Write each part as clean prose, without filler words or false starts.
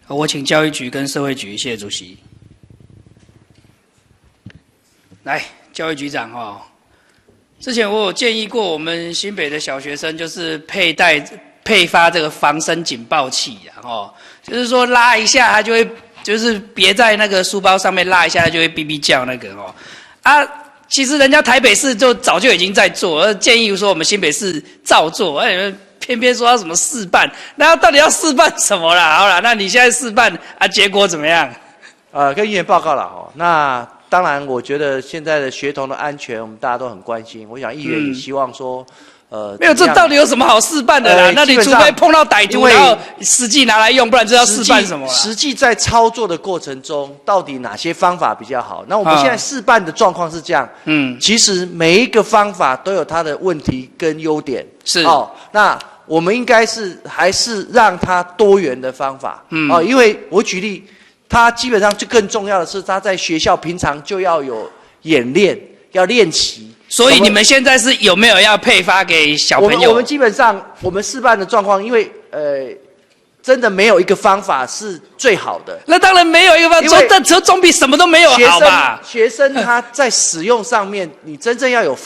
我请教育局跟社会局，谢谢主席。来，教育局长哈，之前我有建议过我们新北的小学生，就是配发这个防身警报器啊，就是说拉一下它就会，就是别在那个书包上面拉一下它就会哔哔叫那个其实人家台北市就早就已经在做，建议说我们新北市照做，偏偏说要什么示范，那到底要示范什么啦？好啦，那你现在示范结果怎么样？跟议员报告了哦。那当然，我觉得现在的学童的安全，我们大家都很关心。我想议员也希望说，没有，这到底有什么好示范的啦？那你除非碰到歹徒，然后实际拿来用，不然这要示范什么啦？实际在操作的过程中，到底哪些方法比较好？那我们现在示范的状况是这样，其实每一个方法都有它的问题跟优点，是那我们应该还是让它多元的方法，因为我举例，它基本上就更重要的是，它在学校平常就要有演练，要练习。所以你们现在是有没有要配发给小朋友？我们基本上我们示范的状况，因为真的没有一个方法是最好的。那当然没有一个方法，这总比什么都没有好吧？学生他在使用上面，你真正要有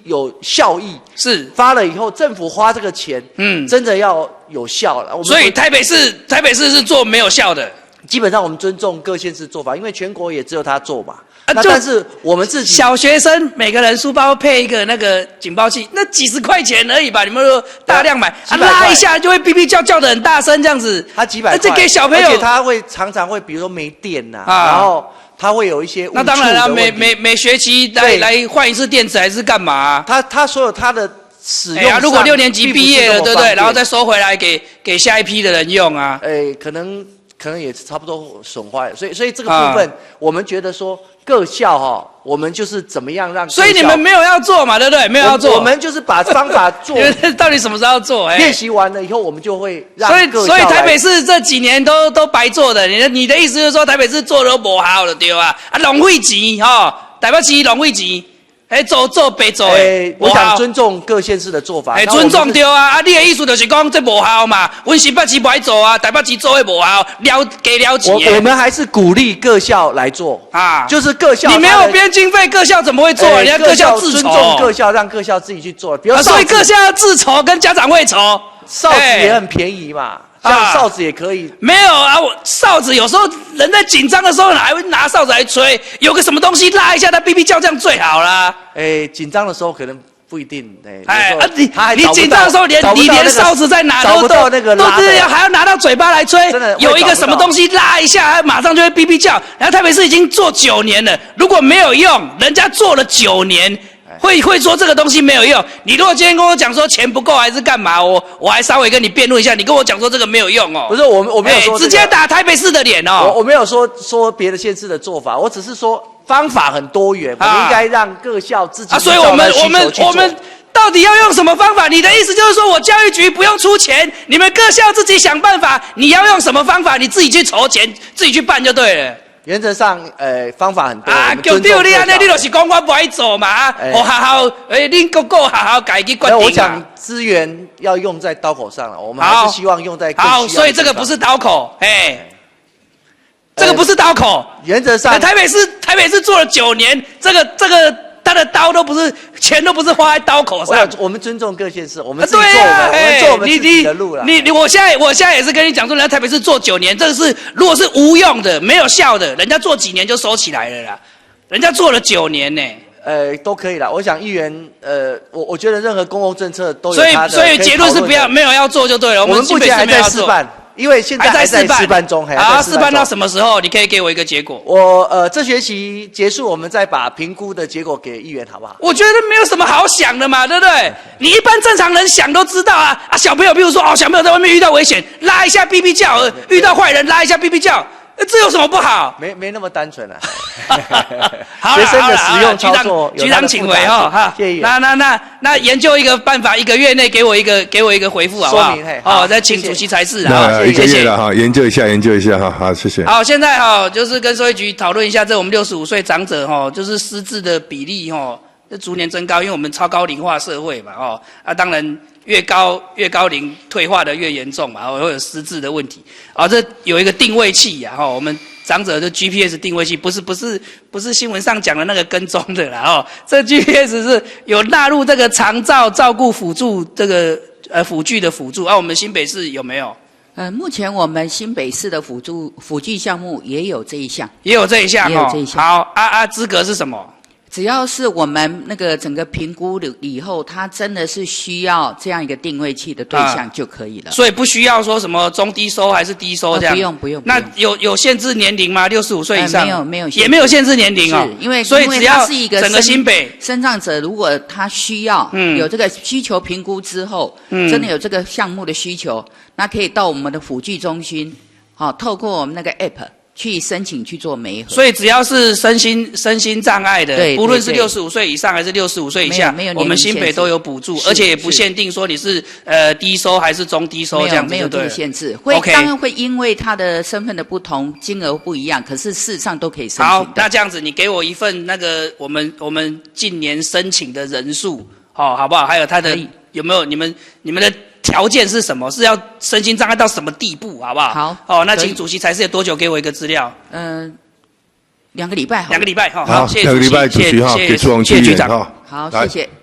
有效益，是发了以后，政府花这个钱，真的要有效了。所以台北市是做没有效的。基本上我们尊重各县市做法，因为全国也只有他做嘛。那但是我们自己小学生每个人书包配一个那个警报器，那几十块钱而已吧？你们说大量买，拉一下就会哔哔叫得很大声这样子。他几百块，这给小朋友，而且他会常常会，比如说没电呐，然后他会有一些误触的问题。那当然了，每学期来换一次电池还是干嘛？他所有他的使用上，如果6年级毕业了，对不对？然后再收回来给下一批的人用啊。可能也差不多损坏了，所以这个部分，我们觉得说各校我们就是怎么样让。所以你们没有要做嘛，对不对？没有要做，我们就是把方法做。你们到底什么时候要做？练习完了以后，我们就会让各校。所以台北市这几年都白做的。你的意思就是说，台北市做都不好了，对吧？浪费钱台北市浪费钱。做白做我想尊重各县市的做法。尊重对啊！你的意思就是讲这无效嘛？阮新北市不爱做啊，台北市做的无效，给了钱。我们还是鼓励各校来做就是各校。你没有编经费，各校怎么会做？人家各校自筹。尊重各校，让各校自己去做。比如所以各校要自筹，跟家长会筹。哨子也很便宜嘛。像哨子也可以，没有哨子有时候人在紧张的时候还会拿哨子来吹，有个什么东西拉一下，它哔哔叫，这样最好啦。紧张的时候可能不一定，你紧张的时候你连哨子在哪都是还要拿到嘴巴来吹，有一个什么东西拉一下，马上就会哔哔叫。然后台北市已经做9年了，如果没有用，人家做了9年。会说这个东西没有用。你如果今天跟我讲说钱不够还是干嘛，我还稍微跟你辩论一下。你跟我讲说这个没有用不是我没有说、直接打台北市的脸我没有说别的县市的做法，我只是说方法很多元，我们应该让各校自己所以我们到底要用什么方法？你的意思就是说我教育局不用出钱，你们各校自己想办法。你要用什么方法？你自己去筹钱，自己去办就对了。原则上，方法很多对，你安尼，你就是讲我不爱做嘛。学校，恁各个学校自己决定我讲资源要用在刀口上了，我们还是希望用在更需要的地方。所以这个不是刀口，这个不是刀口。原则上，台北市做了9年，这个他的刀都不是钱，都不是花在刀口上。我们尊重各县市，我们自己做我们做我们自己的路了。我现在也是跟你讲说，人家台北市做9年，这个是如果是无用的、没有效的，人家做几年就收起来了啦。人家做了9年呢。都可以啦。我想议员，我觉得任何公共政策都有它的。所以结论是没有要做就对了。我们目前还在示范。因为现在还在示范中，示范到什么时候？你可以给我一个结果。我这学期结束，我们再把评估的结果给议员，好不好？我觉得没有什么好想的嘛，对不对？你一般正常人想都知道小朋友，比如说小朋友在外面遇到危险，拉一下哔哔叫；遇到坏人拉一下哔哔叫，这有什么不好？没那么单纯好学生的使用操作，局长请回谢谢。那研究一个办法，1个月内给我一个回复，好不好？再请主席裁示1个月了研究一下好，谢谢。好，现在就是跟社会局讨论一下，这我们65岁长者就是失智的比例这逐年增高，因为我们超高龄化社会嘛当然越高龄退化的越严重嘛，会有失智的问题。这有一个定位器呀，我们长者的 GPS 定位器不是新闻上讲的那个跟踪的啦，这 GPS 是有纳入这个长照照顾辅助这个辅具的辅助，我们新北市有没有？目前我们新北市的辅具项目也有这一项，也有这一项好，资格是什么？只要是我们那个整个评估了以后，他真的是需要这样一个定位器的对象就可以了。所以不需要说什么中低收还是低收这样。不用。那有限制年龄吗？65岁以上？没有，也没有限制年龄哦。是因为所以只要整个新北身障者，如果他需要有这个需求评估之后，真的有这个项目的需求，那可以到我们的辅具中心，透过我们那个 app。去申请去做媒合，所以只要是身心障碍的，不论是65岁以上还是65岁以下，我们新北都有补助，而且也不限定说你是低收还是中低收这样子，没有这个限制。当然会因为他的身份的不同，金额不一样，可是事实上都可以申请。好，那这样子你给我一份那个我们近年申请的人数，好不好？还有他的有没有你们的条件是什么？是要身心障碍到什么地步，好不好？好，那请主席裁示多久给我一个资料？2个礼拜。2个礼拜，好，谢谢主席，2个礼拜主席给朱王局长，好，谢谢。